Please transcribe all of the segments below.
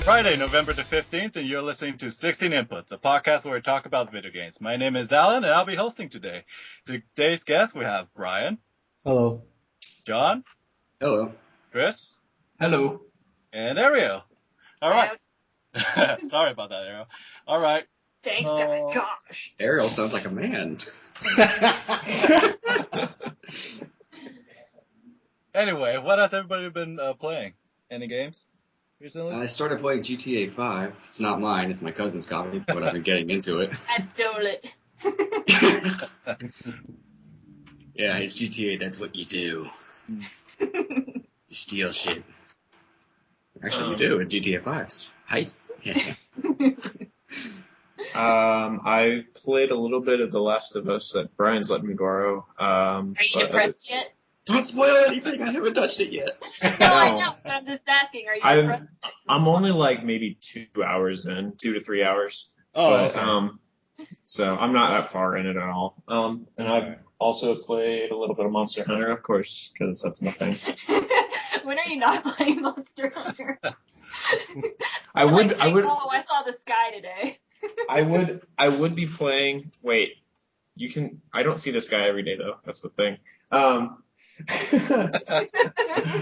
Friday, November the 15th, and you're listening to 16 Inputs, a podcast where we talk about video games. My name is Alan, and I'll be hosting today. Today's guests, we have Brian. Hello. John. Hello. Chris. Hello. And Ariel. All right. Sorry about that, Ariel. All right. Thanks, guys. Gosh. Ariel sounds like a man. Anyway, what has everybody been playing? Any games recently? I started playing GTA 5. It's not mine. It's my cousin's copy, but I've been getting into it. I stole it. Yeah, it's GTA. That's what you do. You steal shit. Actually, you do in GTA 5. Heists. Yeah. I played a little bit of The Last of Us that Brian's let me borrow. Are you depressed yet? Don't spoil anything. I haven't touched it yet. No, I know, but I'm just asking. Are you depressed? I'm only like maybe 2 hours in, 2 to 3 hours. Oh, but, okay. So I'm not that far in it at all. And I've also played a little bit of Monster Hunter, of course, because that's my thing. When are you not playing Monster Hunter? I would. Oh, I saw the sky today. I would be playing. Wait, you can. I don't see this guy every day though. That's the thing. I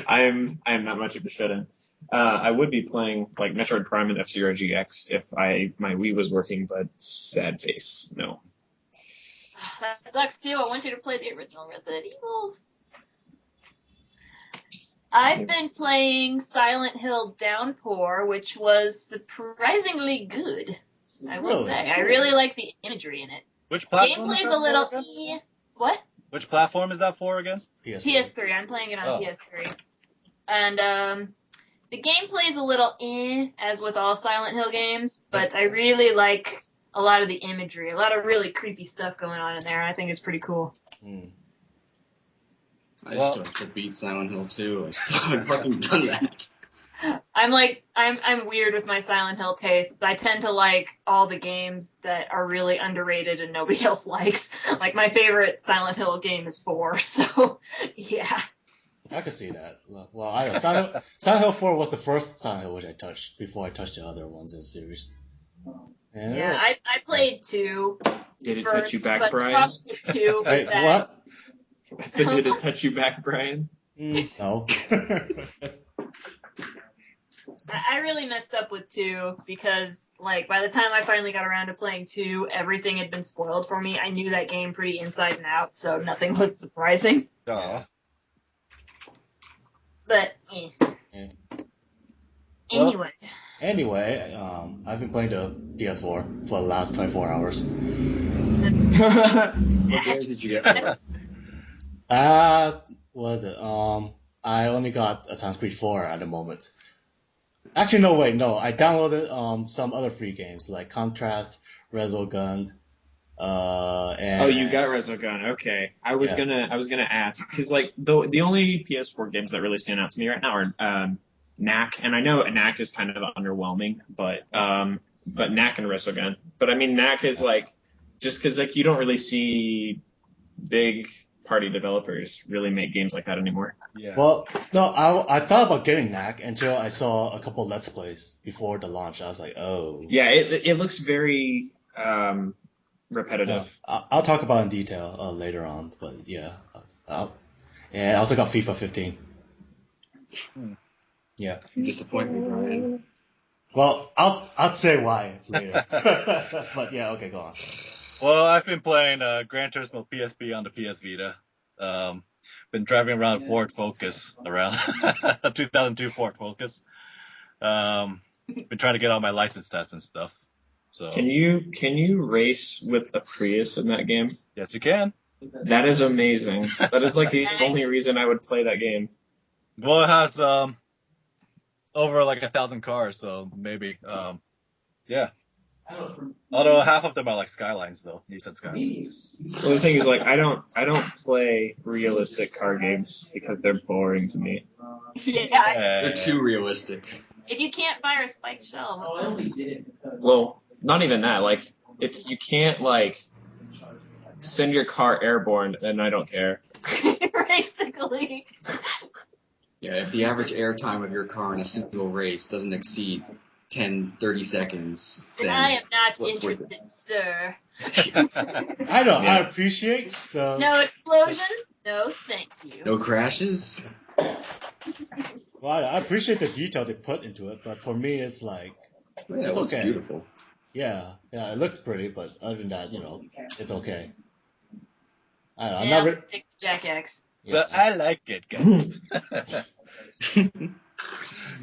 am not much of a shut-in. I would be playing like Metroid Prime and F-Zero GX if my Wii was working, but sad face, no. That sucks too. I want you to play the original Resident Evils. I've been playing Silent Hill Downpour, which was surprisingly good. I will say. I really like the imagery in it. Which platform? Gameplay's a little What? Which platform is that for again? PS3. I'm playing it on PS3. And the gameplay's a little as with all Silent Hill games, but I really like a lot of the imagery, a lot of really creepy stuff going on in there, and I think it's pretty cool. I still have to beat Silent Hill 2. I still haven't fucking done that. I'm weird with my Silent Hill tastes. I tend to like all the games that are really underrated and nobody else likes. Like my favorite Silent Hill game is 4, so yeah. I could see that. Well, I don't know. Silent Hill 4 was the first Silent Hill which I touched before I touched the other ones in the series. Yeah, I played 2. Did it first, touch you back, but Brian? The problem with 2 Wait, that, what? Did it touch you back, Brian? No. I really messed up with 2 because, like, by the time I finally got around to playing 2, everything had been spoiled for me. I knew that game pretty inside and out, so nothing was surprising. Aw. But, Anyway. Anyway, I've been playing the PS4 for the last 24 hours. What games did you get for it? What was it? I only got Assassin's Creed 4 at the moment. Actually, no. I downloaded some other free games like Contrast, Resogun, and. Oh, you got Resogun. Okay, I was gonna ask because like the only PS4 games that really stand out to me right now are Knack, and I know Knack is kind of underwhelming, but Knack and Resogun. But I mean, Knack is like just because like you don't really see big party developers really make games like that anymore. Yeah. Well, no, I thought about getting Knack until I saw a couple Let's Plays before the launch. I was like, oh. Yeah, it looks very repetitive. I'll talk about it in detail later on, but yeah. I also got FIFA 15. Yeah. You disappoint me, Brian. Well, I'll say why later. But yeah, okay, go on. Well, I've been playing Gran Turismo PSP on the PS Vita. Been driving around Ford Focus, around 2002 Ford Focus. Been trying to get all my license tests and stuff. So Can you race with a Prius in that game? yes, you can. That is amazing. That is like the only reason I would play that game. Well, it has over like 1,000 cars, so maybe yeah. Although half of them are like Skylines, though. You said Skylines. Well, the thing is, like, I don't play realistic car games because they're boring to me. Yeah, They're too realistic. if you can't fire a spiked shell. Well, not even that. Like, if you can't like send your car airborne, then I don't care. Basically. Yeah, if the average air time of your car in a single race doesn't exceed 10, 30 seconds, then I am not it's worth it. interested, sir. I know. I Yeah. appreciate the. No explosions? No, thank you. No crashes? Well, I appreciate the detail they put into it, but for me, it's like, Yeah, it It's looks okay. beautiful. yeah, it looks pretty, but other than that, it's okay. I don't know. I'm Yeah, not. I'll stick to Jack X. But I like it, guys.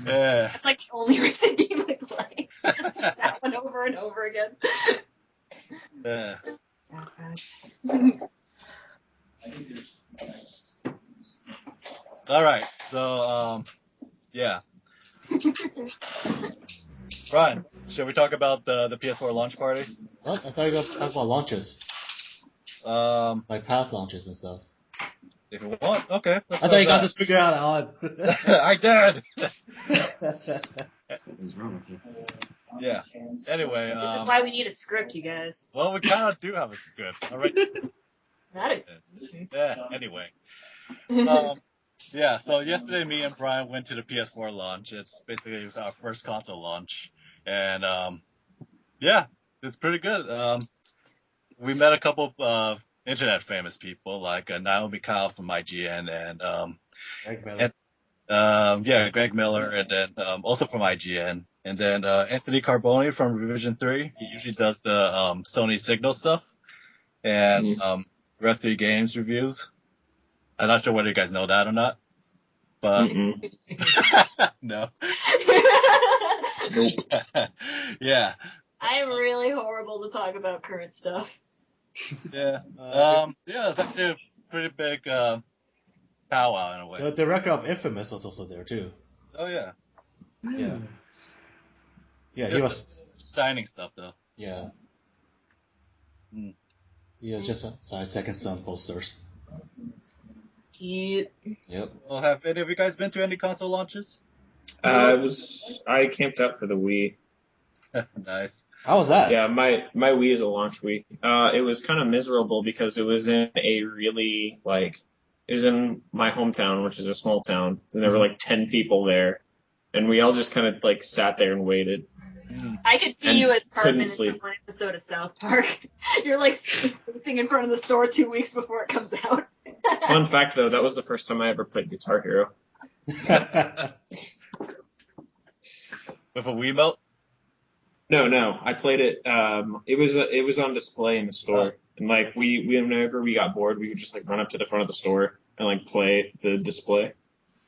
Yeah. That's like the only racing game I play. It's that one over and over again. Yeah. All right. So, yeah. Brian, should we talk about the PS4 launch party? What? I thought you were going to talk about launches, Um, like past launches and stuff. if you want, okay. Let's I go thought you got with this figured out on. that. I did. Something's wrong with you. Yeah. Anyway, This is why we need a script, you guys. well, we kind of do have a script. All right. Not a Yeah. Anyway. Yeah. So yesterday, me and Brian went to the PS4 launch. It's basically our first console launch, and yeah, it's pretty good. We met a couple of internet famous people like Naomi Kyle from IGN and Greg Miller. yeah, Greg Miller, and then also from IGN, and then Anthony Carboni from Revision 3. He usually does the Sony Signal stuff and Red 3 Games reviews. I'm not sure whether you guys know that or not, but no. Nope. Yeah, I am really horrible to talk about current stuff. yeah, yeah. It's actually a pretty big powwow in a way. The director of Infamous was also there too. Oh yeah, Yeah. Yeah, he Just was. signing stuff though. Yeah. Hmm. He was just signed Second Son posters. Cute. Yep. Well, have any of you guys been to any console launches? I camped out for the Wii. Nice. How was that? Yeah, my Wii is a launch Wii. It was kind of miserable because it was in a really it was in my hometown, which is a small town, and there were like 10 people there, and we all just kind of sat there and waited. I could see And you as couldn't Cartman in sleep. some episode of South Park. You're sitting in front of the store 2 weeks before it comes out. Fun fact though, that was the first time I ever played Guitar Hero. With a Wiimote? No, I played it. It was on display in the store, and we whenever we got bored, we would just run up to the front of the store and play the display.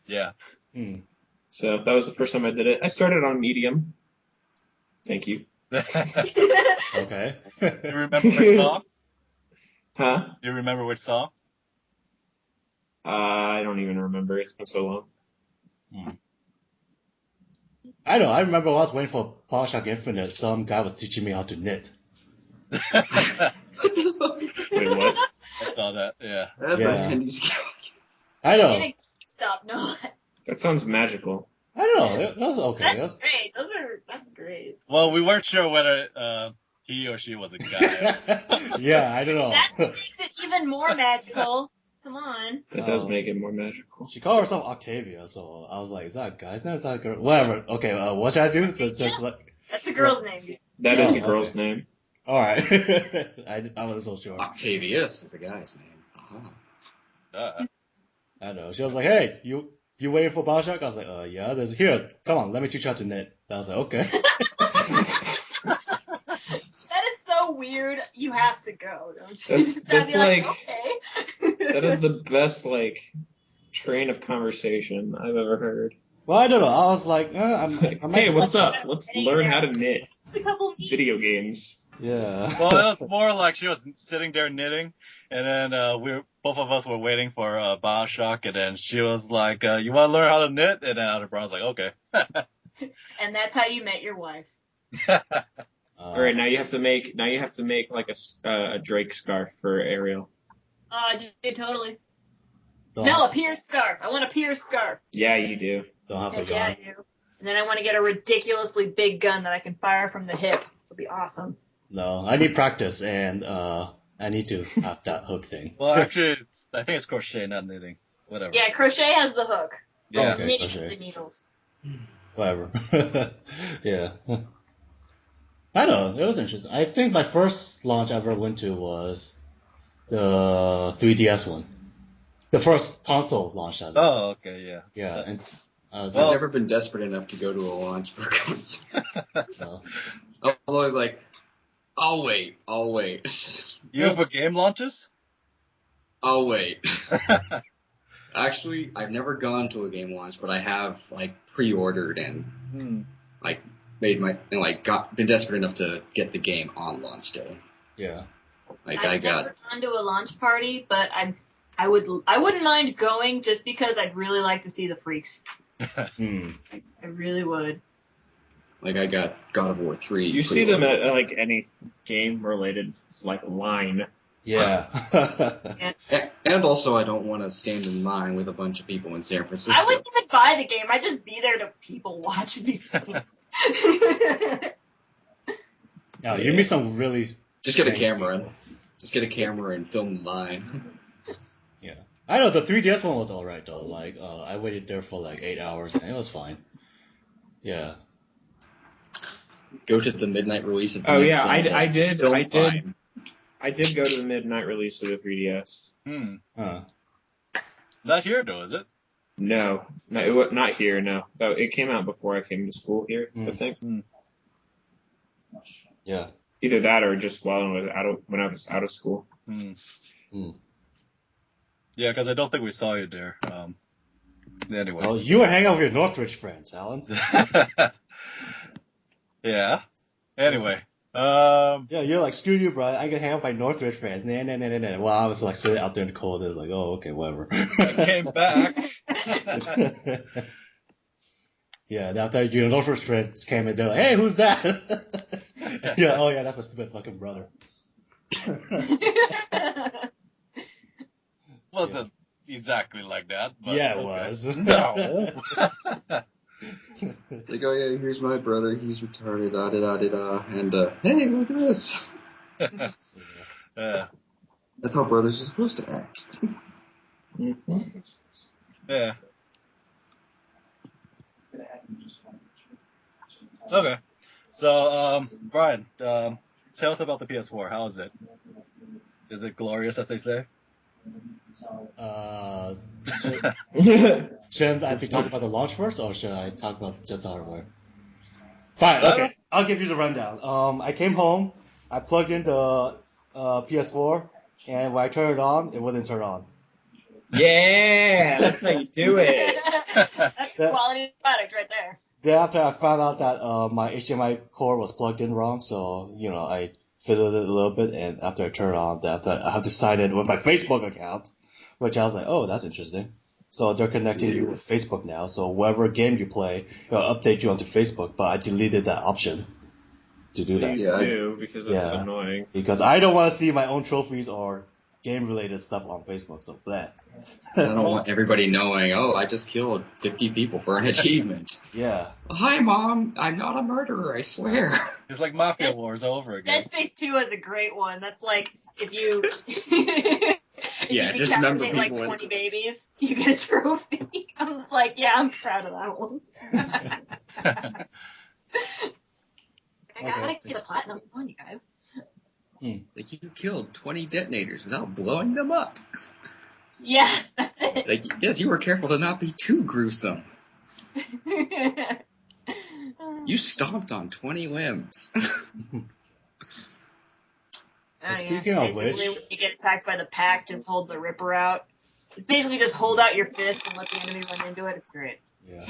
Yeah. So that was the first time I did it. I started on medium. Thank you. Okay. You remember which song? Huh? Do you remember which song? I don't even remember. It's been so long. I know. I remember when I was waiting for Bioshock Infinite, some guy was teaching me how to knit. Wait, what? I saw that. Yeah. That's Yeah. a handy skill. I know. Stop, no. That sounds magical. I don't know. It was okay. That's great. That's great. Well, we weren't sure whether he or she was a guy. Yeah, I don't know. That makes it even more magical. Come on. That does make it more magical. She called herself Octavia, so I was like, is that a guy's name? Is that a girl? Whatever. Okay, what should I do? So it's just That's the girl's name. That is a Oh, girl's okay. name. Alright. I wasn't so sure. Octavius is the guy's name. I know. She was like, hey, you waiting for Bioshock? I was like, yeah, here, come on, let me teach you how to knit. I was like, okay. That is so weird. You have to go, don't you? That's Be okay. That is the best train of conversation I've ever heard. Well, I don't know. I was like, Hey, what's up? Let's learn how to knit A couple of video games. Yeah. Well, it was more like she was sitting there knitting, and then both of us were waiting for Bioshock, and then she was like, "You want to learn how to knit?" And then Brian was like, "Okay." And that's how you met your wife. All right, now you have to make a Drake scarf for Ariel. Dude, totally. Don't, No, a pierced scarf. I want a pierced scarf. Yeah, you do. don't have to Heck go. yeah, I do. And then I want to get a ridiculously big gun that I can fire from the hip. It'll be awesome. No, I need practice, and I need to have that hook thing. Well, actually, I think it's crochet, not knitting. Whatever. Yeah, crochet has the hook. Yeah. Okay, Knitting crochet. is the needles. whatever. Yeah. I don't know. It was interesting. I think my first launch I ever went to was the 3DS one. The first console launch, that is. Oh, okay, yeah. Yeah, and I've Well- never been desperate enough to go to a launch for a console. so, I was always like, I'll wait. You for game launches? I'll wait. Actually, I've never gone to a game launch, but I have like pre-ordered and like made my and like been desperate enough to get the game on launch day. yeah. Like I've never gone to a launch party, but I wouldn't mind going just because I'd really like to see the freaks. Hmm. I really would. Like I got God of War 3. You see them pre-ordered. at like any game related like line. Yeah. And also, I don't want to stand in line with a bunch of people in San Francisco. I wouldn't even buy the game. I'd just be there to people watch me. Now, you meet some really Just get a strange camera. people. Just get a camera and film the line. Yeah. I know, the 3DS one was alright though. Like, I waited there for like 8 hours and it was fine. Yeah. Go to the midnight release of the Oh, next yeah, Zelda. I did- Still I did. fine. I did go to the midnight release of the 3DS. Huh. Not here though, is it? No, not here. No, but it came out before I came to school here. I think Yeah. either that or just while when I was out of school. Yeah, because I don't think we saw you there. Anyway. Well, you were hanging out with your Northridge friends, Alan. Yeah. Anyway. Yeah, you're like, screw you, bro. I can hang out with my Northridge friends. Nah. Well, I was like sitting out there in the cold. It was like, oh, okay, whatever. I came back. Yeah, and after your Northridge friends came in, they're like, hey, who's that? Yeah, oh yeah, that's my stupid fucking brother. Wasn't exactly like that. But Yeah, it okay. was. No. It's like, oh yeah, here's my brother. He's retarded. Da da da da. And hey, look at this. Yeah. That's how brothers are supposed to act. Yeah. Okay. So, Brian, tell us about the PS4. How is it? Is it glorious, as they say? Shouldn't I be talking about the launch first, or should I talk about just the hardware? Fine, okay. I'll give you the rundown. I came home, I plugged in the PS4, and when I turned it on, it wouldn't turn on. Yeah, that's how you do it. That's quality product right there. Then after I found out that my HDMI cord was plugged in wrong, so, I fiddled it a little bit, and after I turned it on, after I have to sign in with my Facebook account, which I was like, oh, that's interesting. So they're connecting you with Facebook now, so whatever game you play, it'll update you onto Facebook, but I deleted that option to do that. Please Yeah. do, because it's Yeah. annoying. Because I don't want to see my own trophies or game-related stuff on Facebook, so bleh. I don't want everybody knowing, oh, I just killed 50 people for an achievement. Yeah. Hi, Mom. I'm not a murderer, I swear. It's like Mafia Wars over again. Dead Space 2 is a great one. That's like, if you... Yeah, if you just remember decapitate, like people 20 babies, you get a trophy. I'm just like, yeah, I'm proud of that one. I gotta get a platinum. Come on, you guys. Like, you killed 20 detonators without blowing them up. Yeah, that's it. It's like, yes, you were careful to not be too gruesome. You stomped on 20 limbs. Speaking of which- Basically, when you get attacked by the pack, just hold the Ripper out. It's basically just hold out your fist and let the enemy run into it. It's great. Yeah.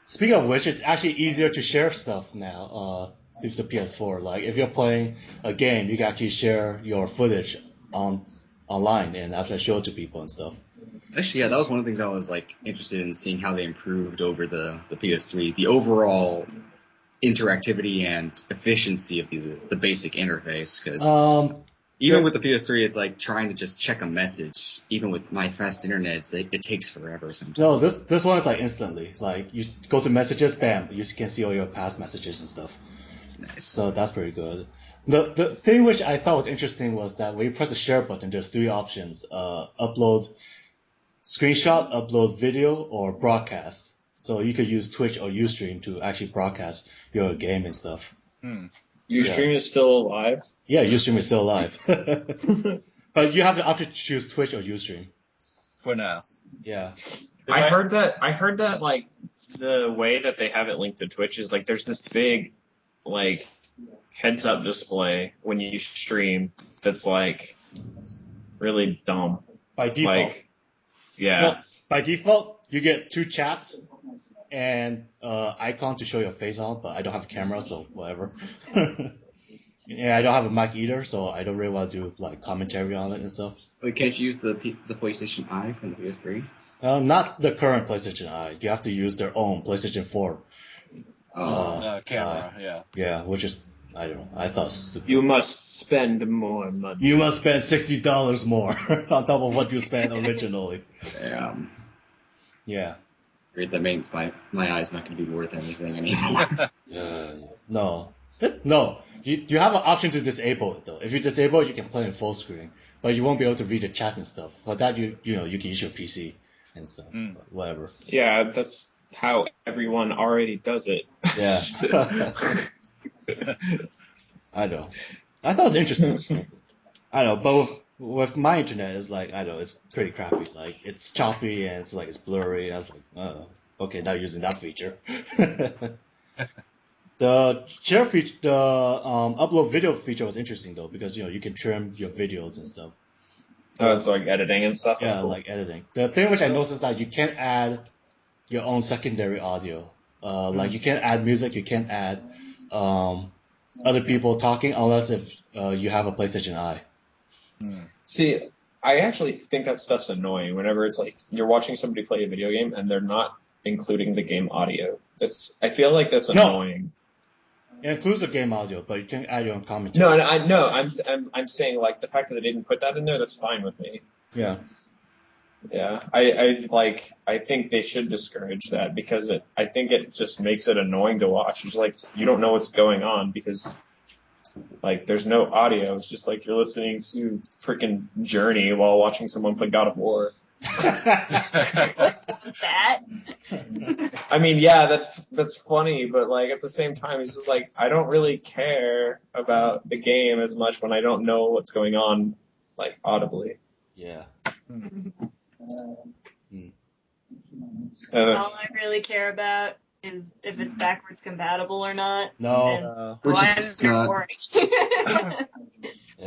Speaking of which, it's actually easier to share stuff now with the PS4. Like, if you're playing a game, you can actually share your footage online and actually show it to people and stuff. Actually, yeah, that was one of the things I was like interested in seeing how they improved over the PS3. The overall interactivity and efficiency of the basic interface. Because even with the PS3, it's like trying to just check a message. Even with my fast internet, it takes forever sometimes. No, this one is like instantly. Like, you go to messages, bam, you can see all your past messages and stuff. Nice. So that's pretty good. The thing which I thought was interesting was that when you press the share button, there's three options: upload screenshot, upload video, or broadcast. So you could use Twitch or Ustream to actually broadcast your game and stuff. Ustream is still alive? Yeah, Ustream is still alive. But you have the option to choose Twitch or Ustream. For now. Yeah. I heard that like the way that they have it linked to Twitch is like there's this big like heads up display when you stream that's like really dumb. By default. Like, yeah. Well, by default, you get 2 chats and icon to show your face on, but I don't have a camera, so whatever. Yeah, I don't have a mic either, so I don't really want to do like commentary on it and stuff. Wait, can't you use the PlayStation Eye from the PS3? Not the current PlayStation Eye. You have to use their own PlayStation 4. Camera, yeah. Yeah, which is, I don't know, I thought it was stupid. You must spend more money. You must spend $60 more on top of what you spent originally. Yeah. Great, that means my eye's not going to be worth anything anymore. No. No. You have an option to disable it, though. If you disable it, you can play in full screen. But you won't be able to read the chat and stuff. For that, you can use your PC and stuff. But whatever. Yeah, that's how everyone already does it. Yeah. I know. I thought it was interesting. I know, but with my internet, it's like, I know, it's pretty crappy. Like, it's choppy and it's blurry. I was like, okay, not using that feature. The share feature, the upload video feature was interesting though, because you can trim your videos and stuff. Oh, it's like editing and stuff. Yeah, cool. like editing. The thing which I noticed is that you can't add your own secondary audio. Like you can't add music, you can't add other people talking unless if you have a PlayStation Eye. See, I actually think that stuff's annoying whenever it's like you're watching somebody play a video game and they're not including the game audio. I feel like that's annoying. It includes the game audio, but you can add your own commentary. No, I'm saying like the fact that they didn't put that in there, that's fine with me. Yeah. Yeah, I think they should discourage that because I think it just makes it annoying to watch. It's like you don't know what's going on because like there's no audio. It's just like you're listening to freaking Journey while watching someone play God of War. That? I mean, yeah, that's funny, but like at the same time, it's just like I don't really care about the game as much when I don't know what's going on, like audibly. Yeah. All I really care about is if it's backwards compatible or not. No. Which I'm is not. boring.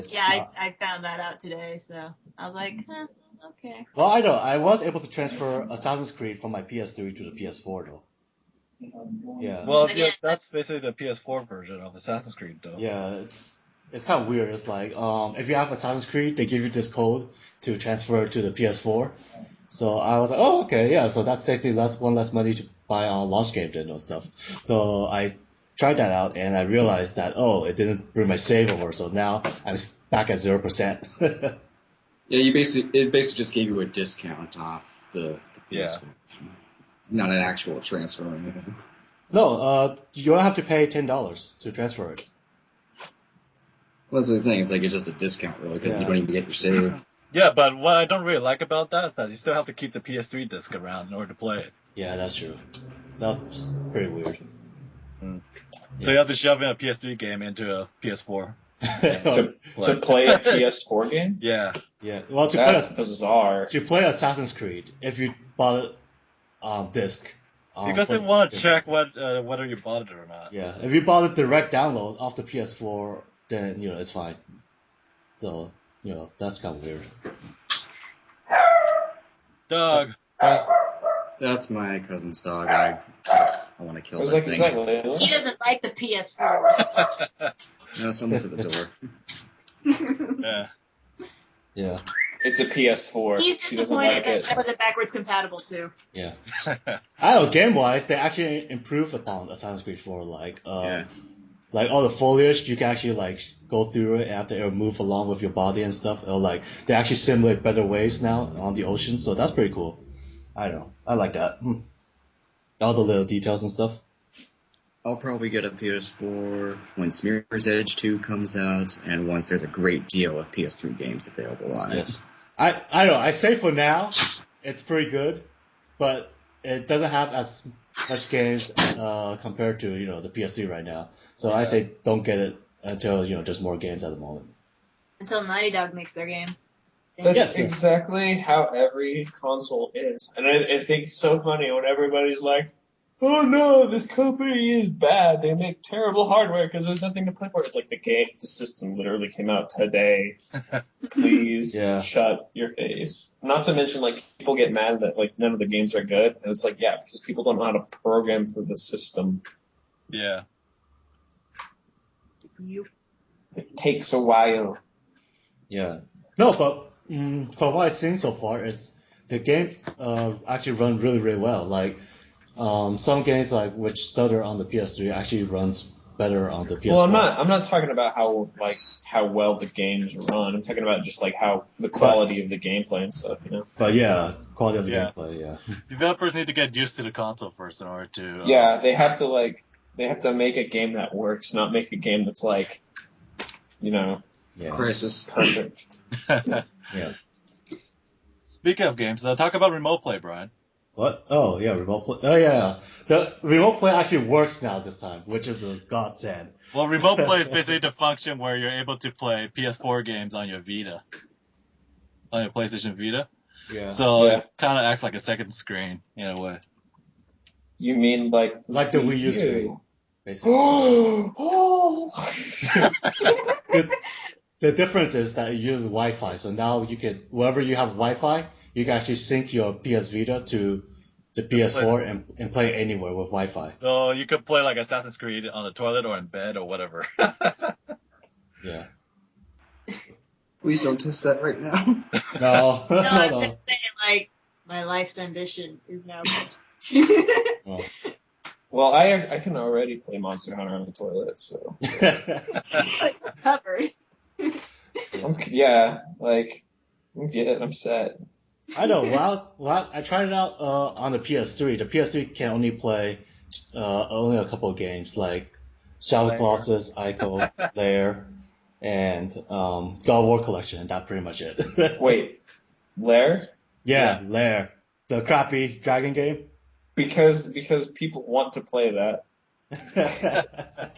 Yeah, I found that out today, so I was like, okay. Well, I know. I was able to transfer Assassin's Creed from my PS3 to the PS4, though. Yeah. Well, yeah, that's basically the PS4 version of Assassin's Creed, though. Yeah, it's kind of weird. It's like, if you have Assassin's Creed, they give you this code to transfer to the PS4. So I was like, oh, okay, yeah. So that saves me one less money to buy on launch game then or stuff. So I tried that out and I realized that it didn't bring my save over. So now I'm back at 0%. Yeah, it basically just gave you a discount off the PS4. Not an actual transfer or anything. No, you don't have to pay $10 to transfer it. Well, that's what I'm saying. It's like it's just a discount, really, because you don't even get your save. Yeah, but what I don't really like about that is that you still have to keep the PS3 disc around in order to play it. Yeah, that's true. That's pretty weird. So you have to shove in a PS3 game into a PS4. to play a PS4 game? Yeah. Yeah. Well, that's bizarre. To play Assassin's Creed, if you bought it on disc. Because they want to check whether you bought it or not. Yeah. If you bought it direct download off the PS4, then it's fine. So that's kind of weird. Dog. That's my cousin's dog. I want to kill that thing. Exactly. He doesn't like the PS4. No, someone's at the door. Yeah. Yeah. It's a PS4. He's she doesn't like disappointed it. that wasn't backwards compatible too. Yeah. I don't know, game-wise, they actually improved upon Assassin's Creed 4. Like all the foliage, you can actually go through it after it'll move along with your body and stuff. Or they actually simulate better waves now on the ocean, so that's pretty cool. I don't know. I like that. All the little details and stuff. I'll probably get a PS4 when Mirror's Edge 2 comes out, and once there's a great deal of PS3 games available on it. Yes. I don't know. I say for now, it's pretty good, but it doesn't have as much games compared to the PS3 right now. So I say don't get it until there's more games at the moment. Until Naughty Dog makes their game. That's exactly how every console is. And I think it's so funny when everybody's like, oh no, this company is bad. They make terrible hardware because there's nothing to play for. It's like the system literally came out today. Please shut your face. Not to mention, like, people get mad that, like, none of the games are good. And it's like, yeah, because people don't know how to program for the system. Yeah. It takes a while. Yeah. No, but from what I've seen so far, the games actually run really, really well. Like, some games which stutter on the PS3 actually runs better on the PS4. Well, I'm not talking about how well the games run. I'm talking about just like how the quality of the gameplay and stuff, But yeah, quality of the gameplay, yeah. Developers need to get used to the console first in order to. Yeah, they have to make a game that works, not make a game that's like, Crisis. Perfect. Yeah. Speaking of games, talk about remote play, Brian. What? Oh, yeah, remote play. Oh, yeah. The remote play actually works now this time, which is a godsend. Well, remote play is basically the function where you're able to play PS4 games on your Vita. On your PlayStation Vita. Yeah. So it kind of acts like a second screen, in a way. You mean like the Wii U screen, basically. The difference is that it uses Wi-Fi, so now wherever you have Wi-Fi, you can actually sync your PS Vita to the PS4 and play anywhere with Wi-Fi. So you could play like Assassin's Creed on the toilet or in bed or whatever. Yeah. Please don't test that right now. No. No, I'm just saying, like, my life's ambition is now. Well, I can already play Monster Hunter on the toilet, so. Covered. I'm set. I know. Well, I tried it out on the PS3. The PS3 can only play only a couple of games, like Shadow of the Colossus, Ico, Lair, and God of War Collection, and that's pretty much it. Wait, Lair? Yeah, Lair. The crappy dragon game. Because people want to play that.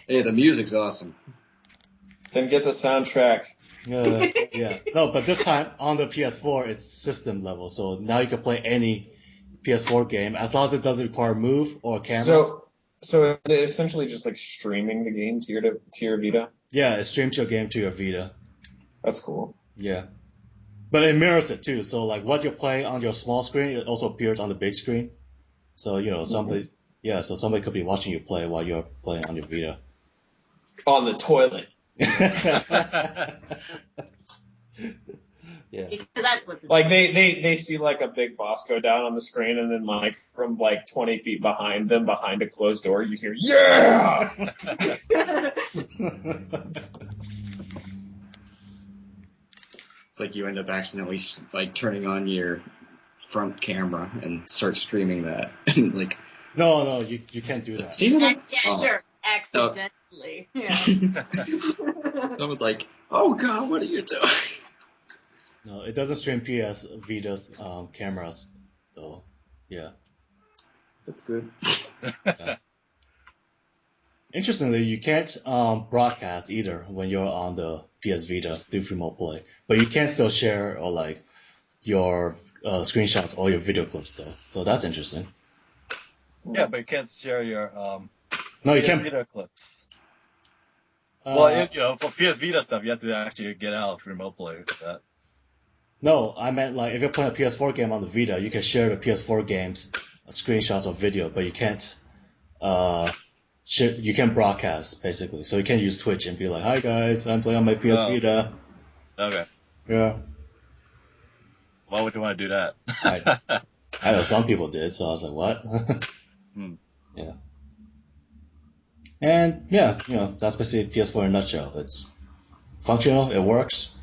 Hey, the music's awesome. Then get the soundtrack. Yeah. No, but this time on the PS4, it's system level, so now you can play any PS4 game as long as it doesn't require move or camera. So is it essentially just like streaming the game to your Vita? Yeah, it streams your game to your Vita. That's cool. Yeah. But it mirrors it too, so like what you play on your small screen, it also appears on the big screen. So, somebody could be watching you play while you're playing on your Vita. On the toilet. Yeah. Because that's what's like they see like a big boss go down on the screen, and then like from like 20 feet behind them, behind a closed door, you hear "Yeah!" It's like you end up accidentally like turning on your front camera and start streaming that. And it's like, no, you can't do that. Sure, accidentally. Yeah. Someone's like, "Oh God, what are you doing?" No, it doesn't stream PS Vita's cameras, though. Yeah. That's good. Yeah. Interestingly, you can't broadcast either when you're on the PS Vita through remote play, but you can still share or like your screenshots or your video clips though. So that's interesting. Yeah, but you can't share your no, you can't. Vita clips. Well, for PS Vita stuff, you have to actually get out of remote play with that. No, I meant like if you're playing a PS4 game on the Vita, you can share the PS4 games, screenshots of video, but you can't. You can broadcast basically, so you can't use Twitch and be like, "Hi guys, I'm playing on my PS Vita." Okay. Yeah. Why would you want to do that? I know some people did, so I was like, "What?" Yeah. And yeah, that's basically PS4 in a nutshell. It's functional, it works.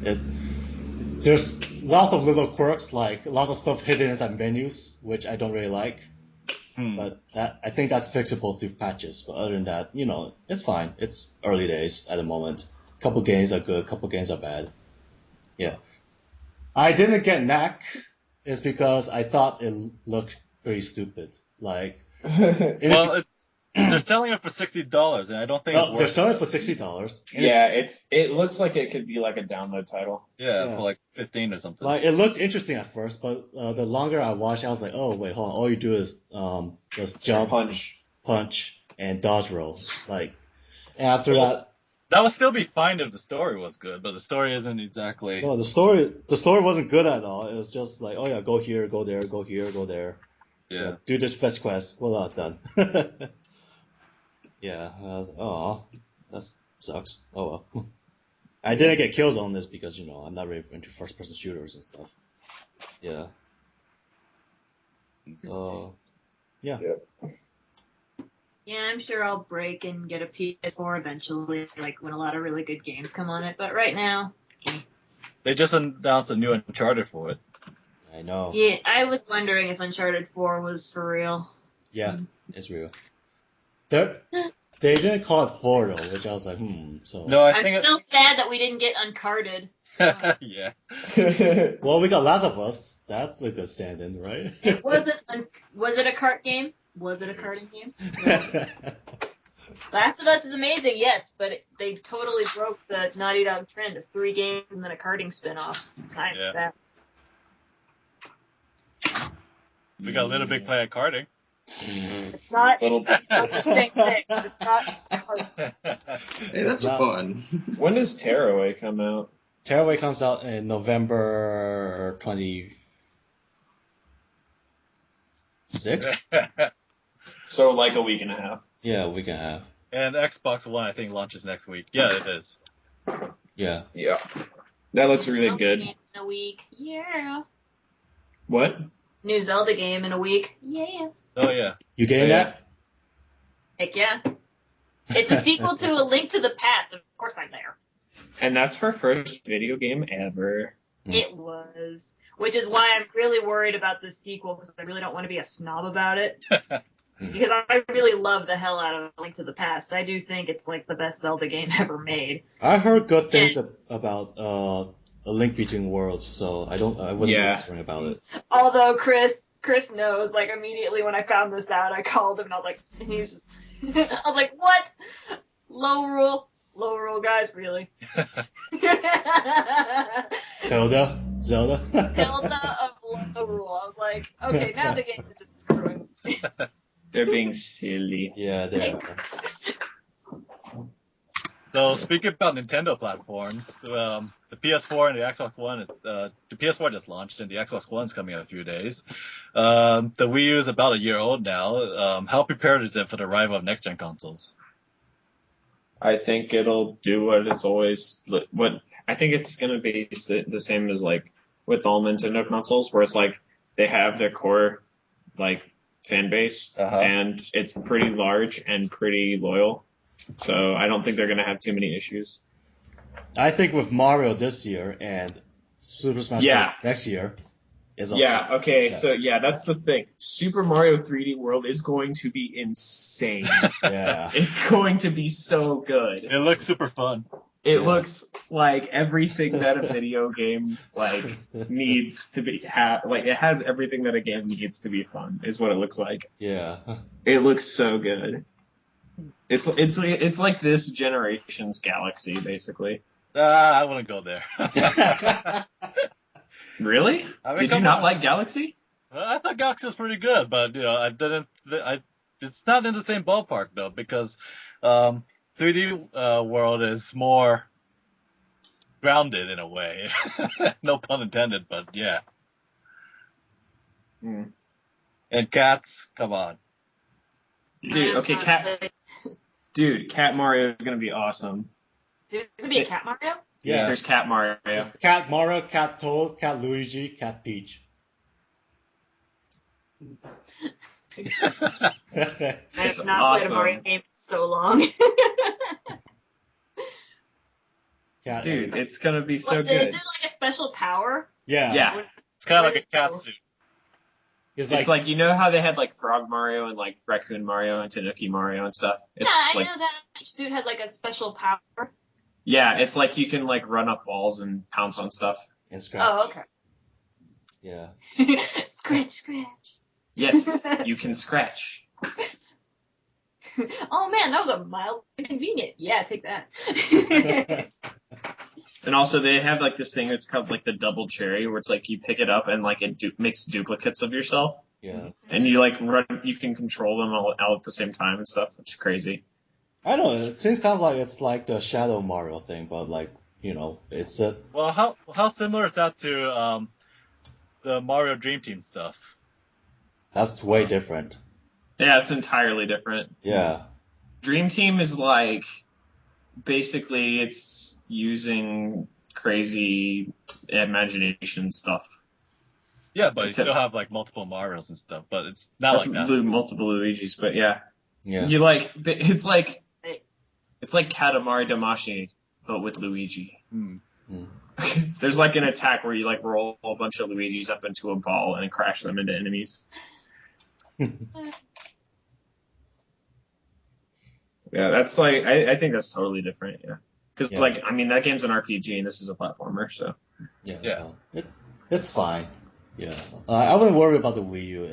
There's lots of little quirks, like lots of stuff hidden inside menus, which I don't really like. But I think that's fixable through patches. But other than that, it's fine. It's early days at the moment. A couple games are good, a couple games are bad. Yeah. I didn't get Knack is because I thought it looked pretty stupid. Like, Well, they're selling it for $60, and I don't think it's worth they're selling it for it. $60. Yeah, it looks like it could be like a download title. Yeah, for like 15 or something. Like, it looked interesting at first, but the longer I watched, I was like, oh wait, hold on. All you do is just jump, punch, and dodge roll. Like, and after that. That would still be fine if the story was good, but the story isn't exactly. No, the story wasn't good at all. It was just like, oh yeah, go here, go there, go here, go there. Yeah. Do this fetch quest. Well, done. Yeah, I was, that sucks. Oh well. I didn't get kills on this because I'm not really into first person shooters and stuff. Yeah. Yeah. Yeah, I'm sure I'll break and get a PS4 eventually, like when a lot of really good games come on it. But right now, They just announced a new Uncharted for it. I know. Yeah, I was wondering if Uncharted 4 was for real. Yeah, it's real. They didn't call it 4 though, which I was like, So. No, I'm still sad that we didn't get Uncarded. Yeah. Well, we got Last of Us. That's a good stand-in, right? Was it a cart game? Was it a karting game? No. Last of Us is amazing, yes, but they totally broke the Naughty Dog trend of 3 games and then a karting spin-off. Kind of sad. We got Little Big Planet karting. It's not the same thing. It's not karting. Hey, that's fun. When does Tearaway come out? Tearaway comes out in November 26th. So like a week and a half. Yeah, a week and a half. And Xbox One, I think, launches next week. Yeah, it is. Yeah. Yeah. That looks really good. In a week. Yeah. What? New Zelda game in a week. Yeah. Oh, yeah. You getting that? Heck yeah. It's a sequel to A Link to the Past. Of course I'm there. And that's her first video game ever. It was. Which is why I'm really worried about this sequel, because I really don't want to be a snob about it. Because I really love the hell out of A Link to the Past. I do think it's like the best Zelda game ever made. I heard good things about A Link Between Worlds, so I wouldn't be worrying about it. Although Chris knows, like immediately when I found this out, I called him and I was like, I was like, what? Low rule, guys, really? Zelda? Zelda of low rule. I was like, okay, now the game is just screwing. They're being silly. Yeah, they are. So speaking about Nintendo platforms, the PS4 and the Xbox One, the PS4 just launched and the Xbox One's coming in a few days. The Wii U is about a year old now. How prepared is it for the arrival of next-gen consoles? I think it'll do what it's always. I think it's going to be the same as like with all Nintendo consoles, where it's like they have their core like fan base and it's pretty large and pretty loyal. So I don't think they're going to have too many issues. I think with Mario this year and Super Smash Bros. Next year is okay. So that's the thing. Super Mario 3D World is going to be insane. Yeah. It's going to be so good. It looks super fun. It looks like everything that a video game needs to be it has everything that a game needs to be fun is what it looks like. Yeah. It looks so good. It's like this generation's Galaxy, basically. I wouldn't go there. Really? Did you not like Galaxy? I thought Galaxy was pretty good, but I didn't. It's not in the same ballpark though, because 3D World is more grounded in a way. No pun intended, but yeah. And cats, come on. Dude, okay, Cat Mario is gonna be awesome. There's gonna be a Cat Mario? Yeah. There's Cat Mario. Cat Mario, Cat Toad, Cat Luigi, Cat Peach. I've not played a Mario game in so long. Dude, it's gonna be so good. Is it like a special power? Yeah. It's kind of like a cat suit. It's like you know how they had like Frog Mario and like Raccoon Mario and Tanuki Mario and stuff? I know that each suit had like a special power. Yeah, it's like you can like run up walls and pounce on stuff. And scratch. Oh, okay. Yeah. Scratch. Yes, you can scratch. Oh man, that was a mild inconvenient. Yeah, take that. And also they have like this thing that's called like the double cherry, where it's like you pick it up and like it makes duplicates of yourself. Yeah. And you like run, you can control them all out at the same time and stuff, which is crazy. I don't know. It seems kind of like it's like the Shadow Mario thing, but like it's a. Well, how similar is that to the Mario Dream Team stuff? That's way different. Yeah, it's entirely different. Yeah. Dream Team is like basically it's using crazy imagination stuff. Yeah, but you still have like multiple Marios and stuff, but it's not That's like that. multiple Luigi's, but yeah. Yeah. You like it's like Katamari Damacy, but with Luigi. There's like an attack where you like roll a bunch of Luigi's up into a ball and crash them into enemies. Yeah, that's like I think that's totally different. Yeah, because like I mean that game's an RPG and this is a platformer, so yeah. It's fine. Yeah, I wouldn't worry about the Wii U.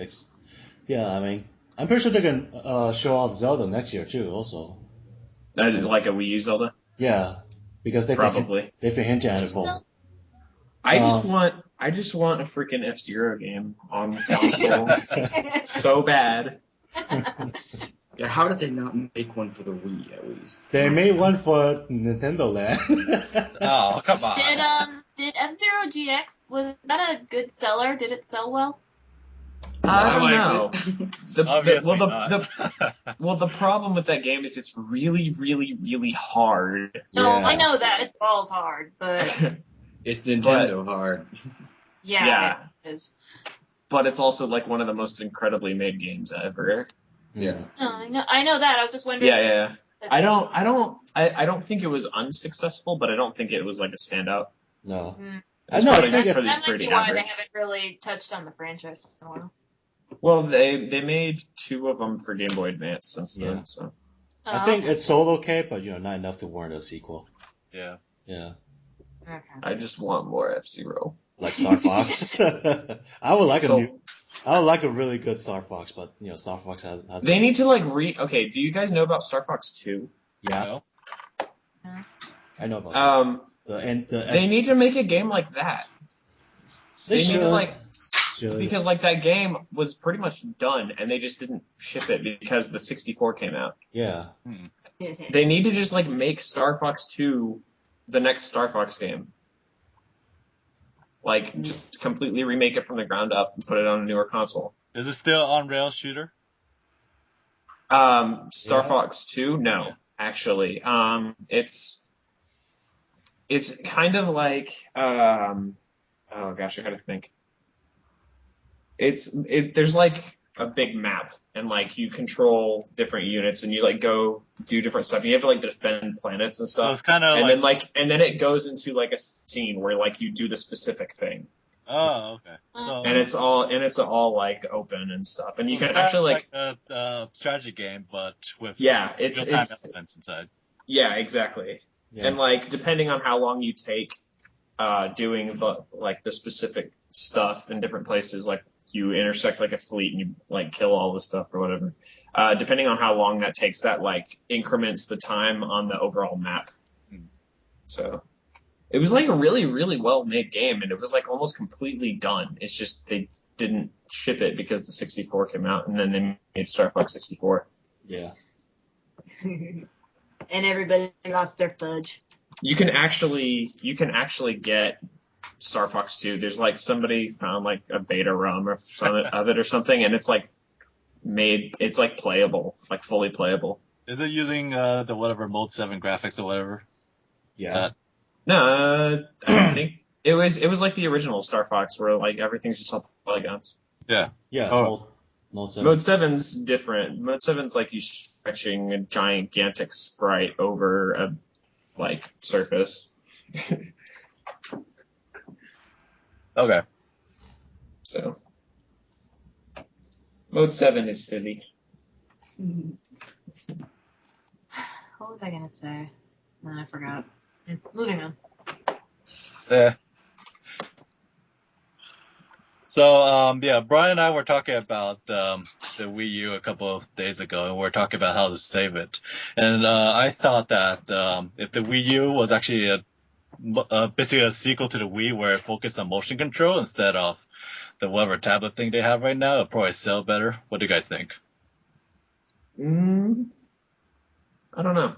I mean, I'm pretty sure they can show off Zelda next year too. Also, like a Wii U Zelda. Yeah, because they've been hinting at it for. I just want a freaking F-Zero game on console so bad. Yeah, how did they not make one for the Wii at least? They made one for Nintendo Land. Oh, come on. Did F-Zero GX, was that a good seller? Did it sell well? I don't know. The problem with that game is it's really, really, really hard. No, I know that. It's balls hard, but... It's Nintendo hard. Yeah, it is. But it's also like one of the most incredibly made games ever. Yeah. No, I know that. I was just wondering. Yeah. I don't think it was unsuccessful, but I don't think it was like a standout. No. That might be why they haven't really touched on the franchise in a while. Well, they made 2 of them for Game Boy Advance since then. So I think it sold okay, but not enough to warrant a sequel. Yeah. Yeah. Okay. I just want more F-Zero. Like Star Fox. I would like a really good Star Fox, but Star Fox has. They need to like Okay, do you guys know about Star Fox 2? Yeah. I know about that. They need to make a game like that. They need to because like that game was pretty much done, and they just didn't ship it because the 64 came out. Yeah. They need to just like make Star Fox 2 the next Star Fox game. Like just completely remake it from the ground up and put it on a newer console. Is it still on rails shooter? Star Fox 2? No, actually. It's kind of like oh gosh, I gotta think. There's like a big map and like you control different units and you like go do different stuff. You have to like defend planets and stuff. So it's kind of and then it goes into like a scene where like you do the specific thing. Oh, okay. So, and it's all like open and stuff, and you can actually like a strategy game, but with it's elements inside. Yeah, exactly. Yeah. And like depending on how long you take doing the specific stuff in different places, like you intersect like a fleet and you like kill all the stuff or whatever. Depending on how long that takes, that like increments the time on the overall map. So it was like a really, really well made game, and it was like almost completely done. It's just they didn't ship it because the 64 came out, and then they made Star Fox 64. Yeah. And everybody lost their fudge. You can actually get Star Fox 2. There's like somebody found like a beta ROM of it or something, and it's like it's like playable, like fully playable. Is it using the whatever Mode 7 graphics or whatever? Yeah. No, I don't think it was like the original Star Fox where like everything's just all polygons. Yeah. Yeah. Oh. Mode 7's different. Mode 7's like you stretching a gigantic sprite over a like surface. Okay. So Mode 7 is silly. What was I gonna say? No, I forgot. Moving on. Yeah. So, yeah, Brian and I were talking about the Wii U a couple of days ago, and we are talking about how to save it. And I thought that if the Wii U was actually basically a sequel to the Wii where it focused on motion control instead of the whatever tablet thing they have right now, it'll probably sell better. What do you guys think? I don't know.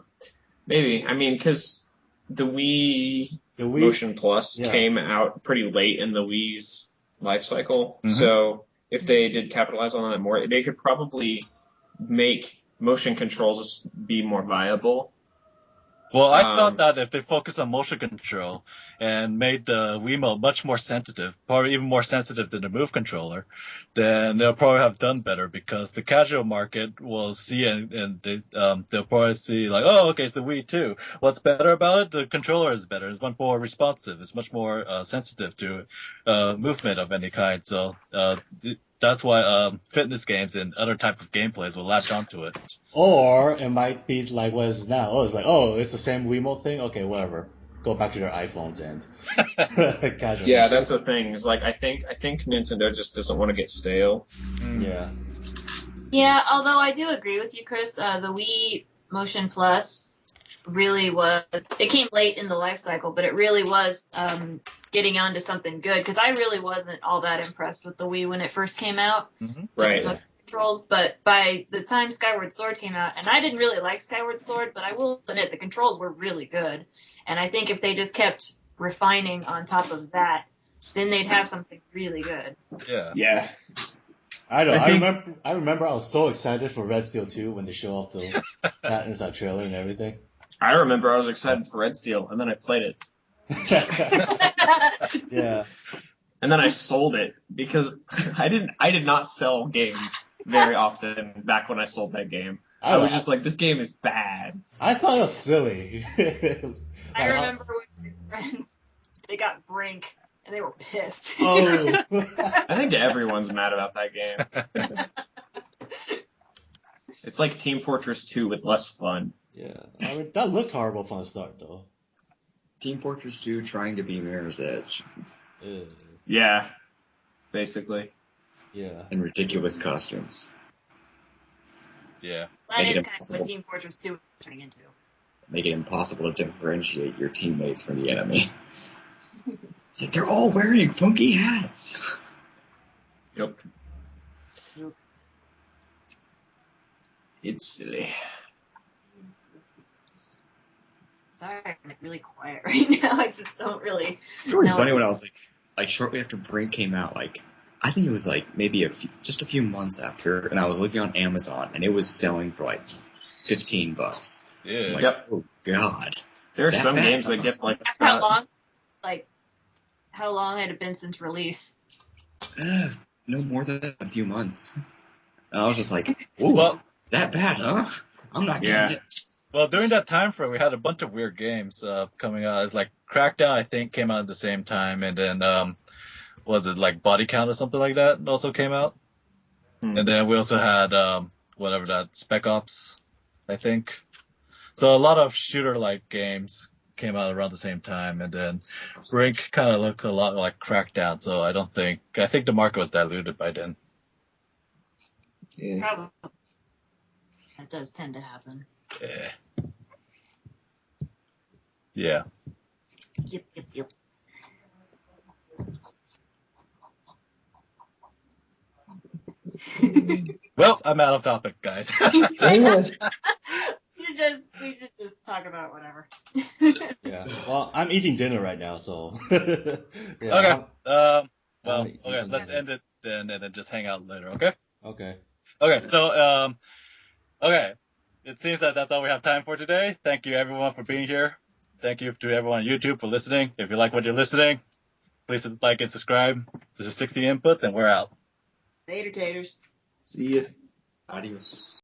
Maybe. I mean, because the Wii Motion Plus came out pretty late in the Wii's life cycle. Mhm. So if they did capitalize on that more, they could probably make motion controls be more viable. Well, I thought that if they focused on motion control and made the Wiimote much more sensitive, probably even more sensitive than the Move controller, then they'll probably have done better because the casual market will see and they'll probably see like, oh, okay, it's the Wii too. What's better about it? The controller is better. It's much more responsive. It's much more sensitive to movement of any kind. So that's why fitness games and other type of gameplays will latch onto it. Or it might be like what it is now. Oh, it's like, oh, it's the same Wiimote thing? Okay, whatever. Go back to their iPhones and casual. Yeah, that's the thing. Is like I think Nintendo just doesn't want to get stale. Yeah. Yeah, although I do agree with you, Chris. The Wii Motion Plus really was. It came late in the life cycle, but it really was getting onto something good because I really wasn't all that impressed with the Wii when it first came out. Mhm. Right. Just controls, but by the time Skyward Sword came out, and I didn't really like Skyward Sword, but I will admit the controls were really good. And I think if they just kept refining on top of that, then they'd have something really good. Yeah. Yeah. I know. I remember I was so excited for Red Steel 2 when they show off that inside trailer and everything. I remember I was excited for Red Steel, and then I played it. Yeah. And then I sold it because I did not sell games very often back when I sold that game. I was just like, this game is bad. I thought it was silly. I remember with my friends, they got Brink, and they were pissed. Oh. I think everyone's mad about that game. It's like Team Fortress 2 with less fun. Yeah. I mean, that looked horrible from the start, though. Team Fortress 2 trying to be Mirror's Edge. Yeah, basically. Yeah. In ridiculous costumes. Yeah. That is kind of what Team Fortress 2 is turning into. Make it impossible to differentiate your teammates from the enemy. Like, they're all wearing funky hats. Yep. It's silly. Sorry, I'm like really quiet right now. I just don't really. It's really funny when I was like shortly after Brink came out, like I think it was like maybe just a few months after, and I was looking on Amazon and it was selling for like $15. Yeah. I'm like, oh god. There's some games that get like how long? Like, how long had it been since release? No more than a few months. And I was just like, ooh, well, that bad, huh? I'm not getting it. Well, during that time frame, we had a bunch of weird games coming out. It's like Crackdown, I think, came out at the same time, and then was it like Body Count or something like that also came out? And then we also had whatever that Spec Ops, I think. So a lot of shooter-like games came out around the same time, and then Brink kind of looked a lot like Crackdown. So I think the market was diluted by then. Yeah. Probably. That does tend to happen. Yeah. Yep. Well, I'm out of topic, guys. We should just talk about whatever. Yeah. Well, I'm eating dinner right now, so. Yeah, okay. Okay. Let's end it then, and then just hang out later. Okay. Okay. Okay. So, okay. It seems that that's all we have time for today. Thank you, everyone, for being here. Thank you to everyone on YouTube for listening. If you like what you're listening, please like and subscribe. This is 60 Input, and we're out. Later, taters. See ya. Adios.